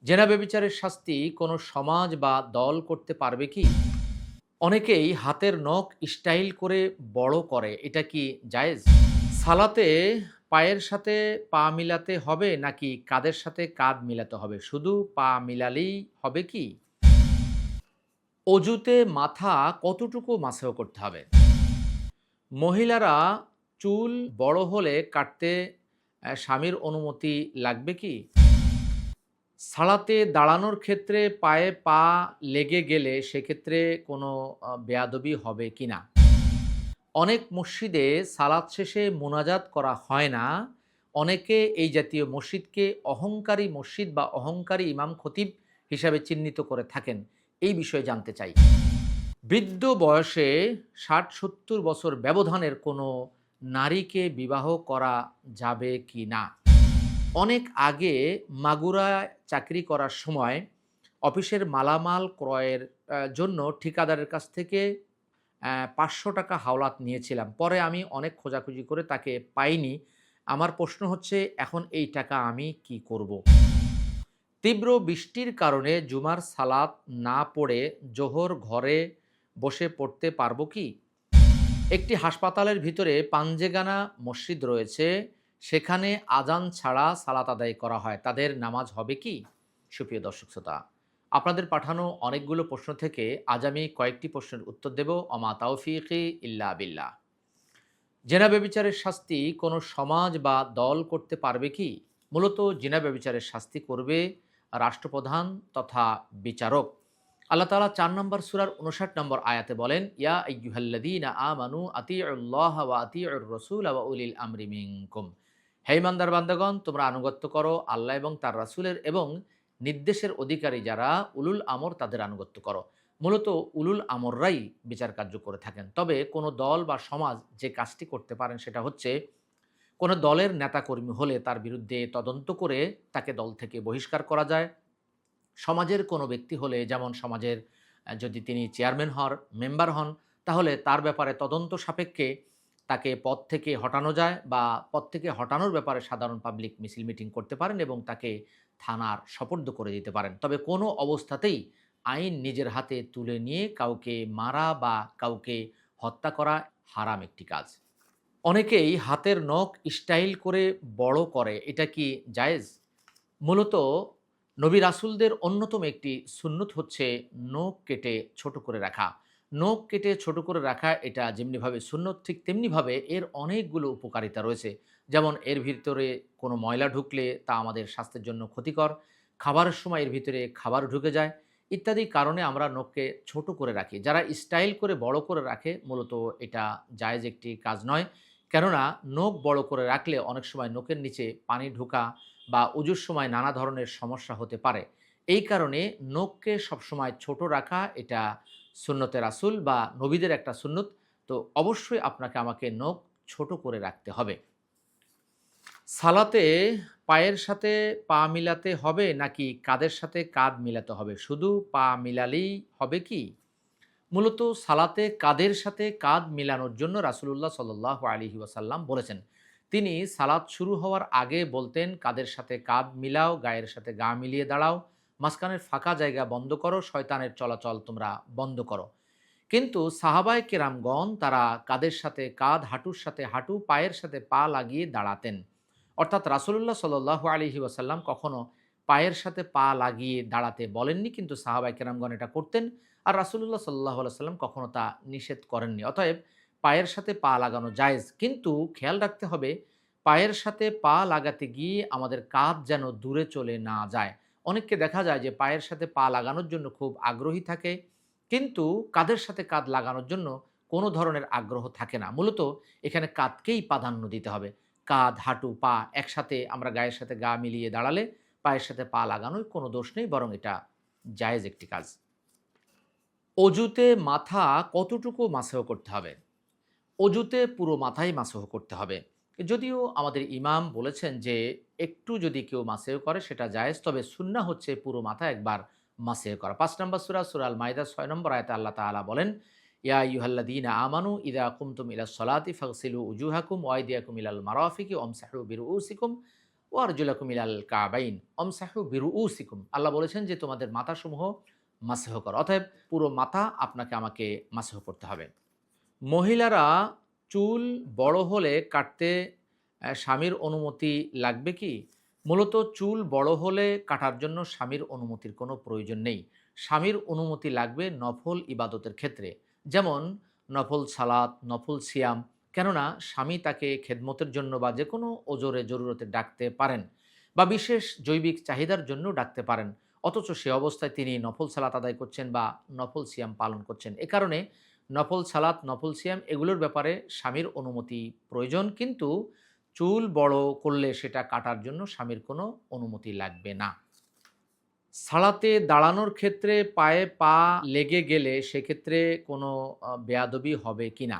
জেনা ব্যভিচারের শাস্তি কোনো সমাজ বা দল করতে পারবে কি? অনেকেই হাতের নখ স্টাইল করে বড় করে। এটা কি জায়েজ? সালাতে পায়ের সাথে পা মিলাতে হবে নাকি কাঁধের সাথে কাঁধ মিলাতে হবে? শুধু পা মিলালেই হবে কি? অজুতে মাথা কতটুকু মাসেহ করতে হবে? মহিলারা চুল বড় হলে কাটতে স্বামীর অনুমতি লাগবে কি? সালাতে দাঁড়ানোর ক্ষেত্রে পায়ে পা লেগে গেলে সেক্ষেত্রে কোনো বেয়াদবি হবে কিনা? অনেক মসজিদে সালাত শেষে মোনাজাত করা হয় না। অনেকে এই জাতীয় মসজিদকে অহংকারী মসজিদ বা অহংকারী ইমাম খতিব হিসাবে চিহ্নিত করে থাকেন। এই বিষয়ে জানতে চাই। বৃদ্ধ বয়সে ৬০-৭০ বছর ব্যবধানের কোনো নারীকে বিবাহ করা যাবে কি না? অনেক আগে মাগুরায় চাকরি করার সময় অফিসের মালামাল ক্রয়ের জন্য ঠিকাদারের কাছ থেকে ৳৫০০ হাওলাত নিয়েছিলাম। পরে আমি অনেক খোঁজাখুঁজি করে তাকে পাইনি। আমার প্রশ্ন হচ্ছে, এখন এই টাকা আমি কি করব? তীব্র বৃষ্টির কারণে জুমার সালাত না পড়ে জোহর ঘরে বসে পড়তে পারবো কি? একটি হাসপাতালের ভিতরে পাঞ্জেগানা মসজিদ রয়েছে। সেখানে আজান ছাড়া সালাত আদায় করা হয়। তাদের নামাজ হবে কি? সুপ্রিয় দর্শক শ্রোতা, আপনাদের পাঠানো অনেকগুলো প্রশ্ন থেকে আজ আমি কয়েকটি প্রশ্নের উত্তর দেব। অমা তাওফিকি ইল্লা বিল্লাহ। জেনা ব্যভিচারের শাস্তি কোনো সমাজ বা দল করতে পারবে কি? মূলত জেনা ব্যভিচারের শাস্তি করবে রাষ্ট্রপ্রধান তথা বিচারক। আল্লাহ তাআলা ৪ নম্বর সূরার ৫৯ নম্বর আয়াতে বলেন, ইয়া আইয়ুহাল্লাযীনা আমানু আতিউল্লাহ ওয়া আতিউর রাসূল ওয়া উলিল আমরি মিনকুম। হে ঈমানদার বান্দাগণ, তোমরা আনুগত্য করো আল্লাহ এবং তার রাসূলের এবং নির্দেশের অধিকারী যারা উলুল আমর তাদের আনুগত্য করো। মূলত উলুল আমররাই বিচার কার্য করে থাকেন। তবে কোনো দল বা সমাজ যে কাজটি করতে পারেন সেটা হচ্ছে, কোনো দলের নেতাকর্মী হলে তার বিরুদ্ধে তদন্ত করে তাকে দল থেকে বহিষ্কার করা যায়। সমাজের কোনো ব্যক্তি হলে, যেমন সমাজের যদি তিনি চেয়ারম্যান মেম্বার হন, তাহলে তার ব্যাপারে তদন্ত সাপেক্ষে তাকে পদ থেকে হটানো যায় বা পদ থেকে হটানোর ব্যাপারে সাধারণ পাবলিক মিছিল মিটিং করতে পারেন এবং তাকে থানার সোপর্দ করে দিতে পারেন। তবে কোনো অবস্থাতেই আইন নিজের হাতে তুলে নিয়ে কাউকে মারা বা কাউকে হত্যা করা হারাম একটি কাজ। অনেকেই হাতের নখ স্টাইল করে বড় করে। এটা কি জায়েজ? মূলত নবী রাসূলদের অন্যতম একটি সুন্নত হচ্ছে নখ কেটে ছোট করে রাখা। নখ কেটে ছোট করে রাখা এটা যেমনিভাবে সুন্নত, ঠিক তেমনিভাবে এর অনেকগুলো উপকারিতা রয়েছে। যেমন এর ভিতরে কোনো ময়লা ঢুকলে তা আমাদের স্বাস্থ্যের জন্য ক্ষতিকর। খাবারের সময় এর ভিতরে খাবার ঢুকে যায়। ইত্যাদি কারণে আমরা নখকে ছোট করে রাখি। যারা স্টাইল করে বড় করে রাখে মূলত এটা জায়েজ একটি কাজ নয়। কেননা নখ বড় করে রাখলে অনেক সময় নখের নিচে পানি ঢোকা বা অজুর সময় নানা ধরনের সমস্যা হতে পারে। এই কারণে নখকে সবসময় ছোট রাখা এটা সুন্নতে রাসূল বা নবীদের একটা সুন্নত। তো অবশ্যই আপনাকে আমাকে নখ ছোট করে রাখতে হবে। সালাতে পায়ের সাথে পা মিলাতে হবে নাকি কাঁধের সাথে কাঁধ মিলাতে হবে? শুধু পা মিলালেই হবে কি? মূলত সালাতে কাঁধের সাথে কাঁধ মিলানোর জন্য রাসূলুল্লাহ সাল্লাল্লাহু আলাইহি ওয়াসাল্লাম বলেছেন। তিনি সালাত শুরু হওয়ার আগে বলতেন, কাঁধের সাথে কাঁধ মিলাও, গায়ের সাথে গা মিলিয়ে দাঁড়াও, মাঝখানের ফাঁকা জায়গা বন্ধ করো, শয়তানের চলাচল তোমরা বন্ধ করো। কিন্তু সাহাবায়ে কেরামগণ তারা কাঁধের সাথে কাঁধ, হাঁটুর সাথে হাঁটু, পায়ের সাথে পা লাগিয়ে দাঁড়াতেন। অর্থাৎ রাসূলুল্লাহ সাল্লাল্লাহু আলাইহি ওয়াসাল্লাম কখনো পায়ের সাথে পা লাগিয়ে দাঁড়াতে বলেননি, কিন্তু সাহাবায়ে কেরামগণ এটা করতেন। আর রাসূলুল্লাহ সাল্লাল্লাহু আলাইহি ওয়াসাল্লাম কখনো তা নিষেধ করেননি। অতএব পায়ের সাথে পা লাগানো জায়েজ। কিন্তু খেয়াল রাখতে হবে, পায়ের সাথে পা লাগাতে গিয়ে আমাদের কাঁধ যেন দূরে চলে না যায়। অনেককে দেখা যায় যে পায়ের সাথে পা লাগানোর জন্য খুব আগ্রহী থাকে, কিন্তু কাঁধের সাথে কাঁধ লাগানোর জন্য কোনো ধরনের আগ্রহ থাকে না। মূলত এখানে কাঁধকেই প্রাধান্য দিতে হবে। কাঁধ, হাঁটু, পা একসাথে আমরা গায়ের সাথে গা মিলিয়ে দাঁড়ালে পায়ের সাথে পা লাগানোয় কোনো দোষ নেই, বরং এটা জায়েজ একটি কাজ। অজুতে মাথা কতটুকু মাসহ করতে হবে? অজুতে পুরো মাথাই মাসহ করতে হবে। যদিও আমাদের ইমাম বলেছেন যে একটু যদি কেউ মাসেহ করে সেটা জায়েজ, তবে সুন্নাহ হচ্ছে পুরো মাথা একবার মাসেহ করা। ৫ নম্বর সূরা, সূরা আল মাইদা ৬ নম্বর আয়াতে আল্লাহ তাআলা বলেন, ইয়া আইয়ুহাল্লাযীনা আমানু ইযা কুমতুম ইলাস সালাতি ফাগসিলু উজুহাকুম ওয়া আইদিয়াকুম ইলাল মারাফিকি ওয়ামসাহু বিরুউসিকুম ও আরজুলাকুম ইলাল কাবাইন আমসাহু বিরুউসিকুম। আল্লাহ বলেছেন যে তোমাদের মাথাসমূহ মাসহ করো, অতএব পুরো মাথা আপনাকে আমাকে মাসহ করতে হবে। মহিলারা চুল বড় হলে কাটতে স্বামীর অনুমতি লাগবে কি? মূলত চুল বড় হলে কাটার জন্য স্বামীর অনুমতির কোনো প্রয়োজন নেই। স্বামীর অনুমতি লাগবে নফল ইবাদতের ক্ষেত্রে, যেমন নফল সালাত, নফল সিয়াম। কেননা স্বামী তাকে খেদমতের জন্য বা যে কোনো ওজরে জরুরতে ডাকতে পারেন, বা বিশেষ জৈবিক চাহিদার জন্য ডাকতে পারেন, অথচ সে অবস্থায় তিনি নফল সালাত আদায় করছেন বা নফল সিয়াম পালন করছেন। এ কারণে নফল সালাত, নফল সিয়াম এগুলোর ব্যাপারে স্বামীর অনুমতি প্রয়োজন, কিন্তু চুল বড় করলে সেটা কাটার জন্য স্বামীর কোনো অনুমতি লাগবে না। সালাতে দাঁড়ানোর ক্ষেত্রে পায়ে পা লেগে গেলে সেক্ষেত্রে কোনো বেয়াদবি হবে কি না?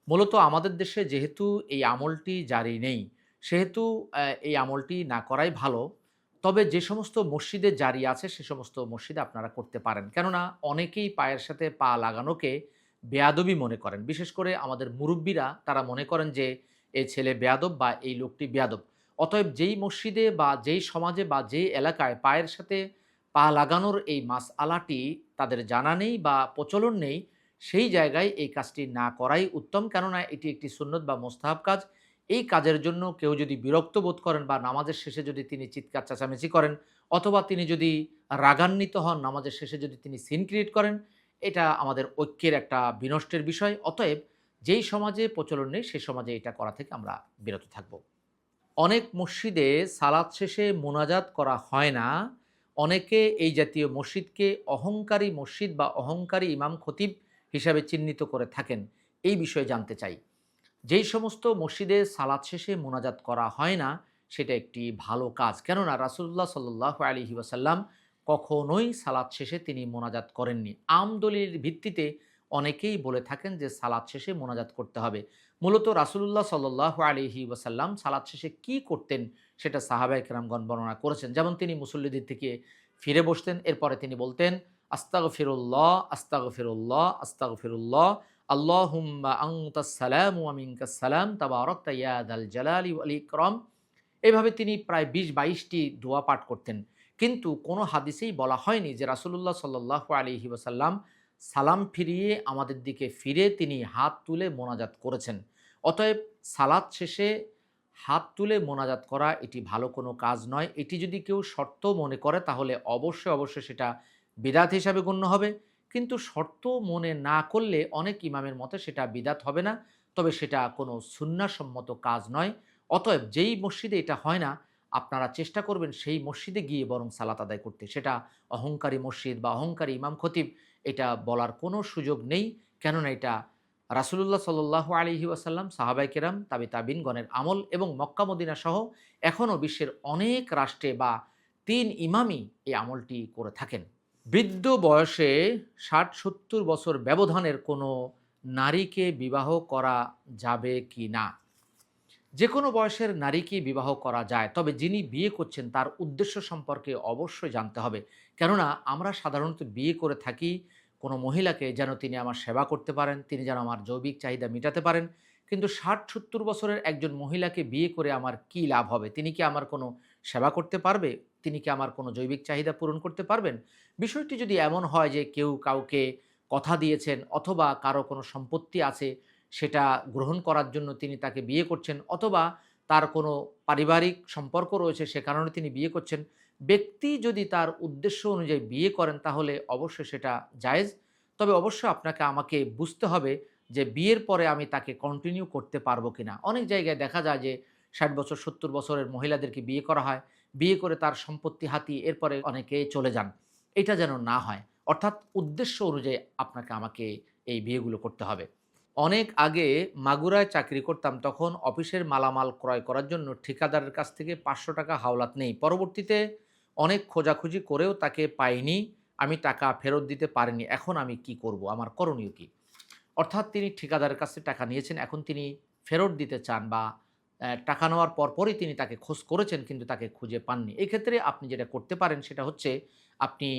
মূলত আমাদের দেশে যেহেতু এই আমলটি জারি নেই, সেহেতু এই আমলটি না করাই ভালো। তবে যে সমস্ত মসজিদে জারি আছে সে সমস্ত মসজিদে আপনারা করতে পারেন। কেননা অনেকেই পায়ের সাথে পা লাগানোকে বেয়াদবি মনে করেন। বিশেষ করে আমাদের মুরুব্বিরা তারা মনে করেন যে এই ছেলে বেয়াদব বা এই লোকটি বেয়াদব। অতএব যেই মসজিদে বা যেই সমাজে বা যেই এলাকায় পায়ের সাথে পা লাগানোর এই মাসআলাটি তাদের জানা নেই বা প্রচলন নেই, সেই জায়গায় এই কাজটি না করাই উত্তম। কেননা এটি একটি সুন্নত বা মোস্তাহাব কাজ। এই কাজের জন্য কেউ যদি বিরক্ত বোধ করেন বা নামাজের শেষে যদি তিনি চিৎকার চেঁচামেচি করেন, অথবা তিনি যদি রাগান্বিত হন, নামাজের শেষে যদি তিনি সিন ক্রিয়েট করেন, এটা আমাদের ঐক্যের একটা বিনষ্টের বিষয়। অতএব যেই সমাজে প্রচলন নেই সে সমাজে এটা করা থেকে আমরা বিরত থাকব। অনেক মসজিদে সালাত শেষে মোনাজাত করা হয় না। অনেকে এই জাতীয় মসজিদকে অহংকারী মসজিদ বা অহংকারী ইমাম খতিব হিসাবে চিহ্নিত করে থাকেন। এই বিষয়ে জানতে চাই। যেই সমস্ত মসজিদে সালাত শেষে মোনাজাত করা হয় না সেটা একটি ভালো কাজ। কেননা রাসূলুল্লাহ সাল্লাল্লাহু আলাইহি ওয়াসাল্লাম কখনোই সালাত শেষে তিনি মোনাজাত করেননি। দলিলের ভিত্তিতে অনেকেই বলে থাকেন যে সালাত শেষে মোনাজাত করতে হবে। মূলত রাসূলুল্লাহ সাল্লাল্লাহু আলাইহি ওয়াসাল্লাম সালাত শেষে কি করতেন সেটা সাহাবায়ে কেরামগণ বর্ণনা করেছেন। যেমন তিনি মুসল্লিদের থেকে ফিরে বসতেন, এরপরে তিনি বলতেন আস্তাগফিরুল্লাহ, আস্তাগফিরুল্লাহ, আস্তাগফিরুল্লাহ, আল্লাহুম্মা আনতাস সালাম ওয়া মিনকাস সালাম তাবারাকতা ইয়া যাল জালালি ওয়াল ইকরাম। এভাবে তিনি প্রায় ২০-২২টি দোয়া পাঠ করতেন। কিন্তু কোনো হাদিসেই বলা হয়নি যে রাসূলুল্লাহ সাল্লাল্লাহু আলাইহি ওয়াসাল্লাম সালাম ফিরিয়ে আমাদের দিকে ফিরে তিনি হাত তুলে মোনাজাত করেছেন। অতএব সালাত শেষে হাত তুলে মোনাজাত করা এটি ভালো কোনো কাজ নয়। এটি যদি কেউ শর্ত মনে করে তাহলে অবশ্যই সেটা বিদআত হিসাবে গণ্য হবে। কিন্তু শর্ত মনে না করলে অনেক ইমামের মতে সেটা বিদআত হবে না। তবে সেটা কোনো সুন্নাহসম্মত কাজ নয়। অতএব যেই মসজিদে এটা হয় না, আপনারা চেষ্টা করবেন সেই মসজিদে গিয়ে বরং সালাত আদায় করতে। সেটা অহংকারী মসজিদ বা অহংকারী ইমাম খতিব এটা বলার কোনো সুযোগ নেই। কেননা এটা রাসূলুল্লাহ সাল্লাল্লাহু আলাইহি ওয়াসাল্লাম, সাহাবায়ে কেরাম, তাবিঈনগণের আমল এবং মক্কা মদিনা সহ এখনও বিশ্বের অনেক রাষ্ট্রে বা ৩ ইমামই এই আমলটি করে থাকেন। বৃদ্ধ বয়সে ৬০-৭০ বছর ব্যবধানের কোনো নারীকে বিবাহ করা যাবে কি না? যেকোনো বয়সের নারীকেই বিবাহ করা যায়। তবে যিনি বিয়ে করছেন তার উদ্দেশ্য সম্পর্কে অবশ্যই জানতে হবে। কেননা আমরা সাধারণত বিয়ে করে থাকি কোনো মহিলাকে যেন তিনি আমার সেবা করতে পারেন, তিনি যেন আমার জৈবিক চাহিদা মেটাতে পারেন। কিন্তু ৬০-৭০ বছরের একজন মহিলাকে বিয়ে করে আমার কী লাভ হবে? তিনি কি আমার কোনো সেবা করতে পারবে? তিনি কি আমার কোনো জৈবিক চাহিদা পূরণ করতে পারবেন? বিষয়টি যদি এমন হয় যে কেউ কাউকে কথা দিয়েছেন অথবা কারো কোনো সম্পত্তি আছে সেটা গ্রহণ করার জন্য তিনি তাকে বিয়ে করছেন, অথবা তার কোনো পারিবারিক সম্পর্ক রয়েছে সে কারণে তিনি বিয়ে করছেন। ব্যক্তি যদি তার উদ্দেশ্য অনুযায়ী বিয়ে করেন তাহলে অবশ্যই সেটা জায়েজ। তবে অবশ্যই আপনাকে আমাকে বুঝতে হবে যে বিয়ের পরে আমি তাকে কন্টিনিউ করতে পারবো কিনা। অনেক জায়গায় দেখা যায় যে ৬০ বছর ৭০ বছরের মহিলাদেরকে বিয়ে করা হয়। বিয়ে করে তার সম্পত্তি হাতিয়ে এরপরে অনেকে চলে যান। এটা যেন না হয়। অর্থাৎ উদ্দেশ্য অনুযায়ী আপনাকে আমাকে এই বিয়েগুলো করতে হবে। অনেক আগে মাগুরায় চাকরি করতাম, তখন অফিসের মালামাল ক্রয় করার জন্য ঠিকাদারের কাছ থেকে ৳৫০০ হাওলাত নেই। পরবর্তীতে অনেক খোঁজাখুঁজি করেও তাকে পাইনি। আমি টাকা ফেরত দিতে পারিনি। এখন আমি কি করব? আমার করণীয় কি? অর্থাৎ তিনি ঠিকাদারের কাছ থেকে টাকা নিয়েছেন, এখন তিনি ফেরত দিতে চান বা টাকা নেওয়ার পরপরই তিনি তাকে খোঁজ করেছেন কিন্তু তাকে খুঁজে পাননি। এক্ষেত্রে আপনি যেটা করতে পারেন সেটা হচ্ছে আপনি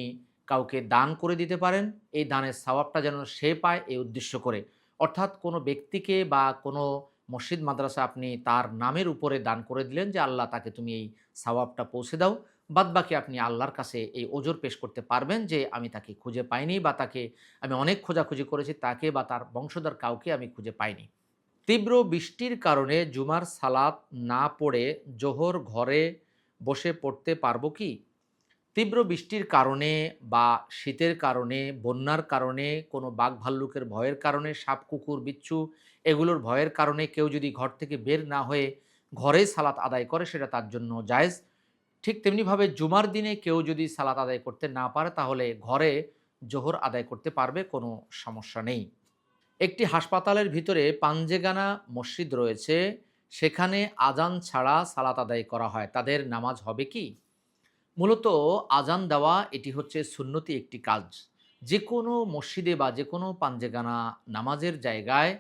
কাউকে দান করে দিতে পারেন। এই দানের সওয়াবটা যেন সে পায় এই উদ্দেশ্য করে। অর্থাৎ কোনো ব্যক্তিকে বা কোনো মসজিদ মাদ্রাসা আপনি তার নামের উপরে দান করে দিলেন যে আল্লাহ তাকে তুমি এই সওয়াবটা পৌঁছে দাও। বাদবাকি আপনি আল্লাহর কাছে এই ওজর পেশ করতে পারবেন যে আমি তাকে খুঁজে পাইনি বা তাকে আমি অনেক খোঁজাখুঁজি করেছি, তাকে বা তার বংশধর কাউকে আমি খুঁজে পাইনি। তীব্র বৃষ্টির কারণে জুমার সালাত না পড়ে জোহর ঘরে বসে পড়তে পারবো কি? তীব্র বৃষ্টির কারণে বা শীতের কারণে, বন্যার কারণে, কোনো বাঘ ভাল্লুকের ভয়ের কারণে, সাপ কুকুর বিচ্ছু এগুলোর ভয়ের কারণে কেউ যদি ঘর থেকে বের না হয়ে ঘরেই সালাত আদায় করে সেটা তার জন্য জায়েজ। ঠিক তেমনিভাবে জুমার দিনে কেউ যদি সালাত আদায় করতে না পারে তাহলে ঘরে জোহর আদায় করতে পারবে, কোনো সমস্যা নেই। একটি হাসপাতালের ভিতরে পাঞ্জেগানা মসজিদ রয়েছে, সেখানে আজান ছাড়া সালাত আদায় করা হয়, তাদের নামাজ হবে কি? মূলত আজান দেওয়া এটি হচ্ছে সুন্নতি একটি কাজ। যে কোনো মসজিদে বা যে কোনো পাঞ্জেগানা নামাজের জায়গায়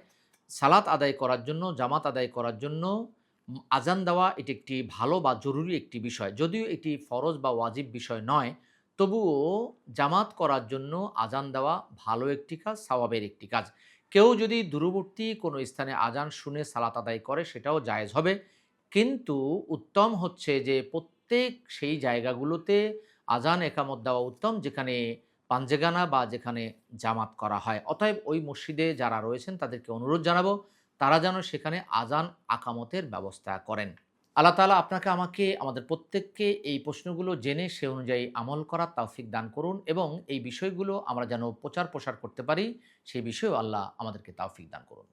সালাত আদায় করার জন্য, জামাত আদায় করার জন্য আজান দেওয়া এটি একটি ভালো বা জরুরি একটি বিষয়। যদিও এটি ফরজ বা ওয়াজিব বিষয় নয়, তবুও জামাত করার জন্য আজান দেওয়া ভালো একটি কাজ, সওয়াবের একটি কাজ। কেউ যদি দূরবর্তী কোনো স্থানে আজান শুনে সালাত আদায় করে সেটাও জায়েজ হবে। কিন্তু উত্তম হচ্ছে যে প্রত্যেক সেই জায়গাগুলোতে আজান একামত দেওয়া উত্তম যেখানে পাঞ্জেগানা বা যেখানে জামাত করা হয়। অতএব ওই মসজিদে যারা রয়েছেন তাদেরকে অনুরোধ জানাবো তারা যেন সেখানে আজান আকামতের ব্যবস্থা করেন। আল্লাহ তাআলা আপনাকে আমাকে আমাদের প্রত্যেককে এই প্রশ্নগুলো জেনে সে অনুযায়ী আমল করার তৌফিক দান করুন এবং এই বিষয়গুলো আমরা যেন প্রচার প্রসার করতে পারি সেই বিষয়েও আল্লাহ আমাদেরকে তৌফিক দান করুন।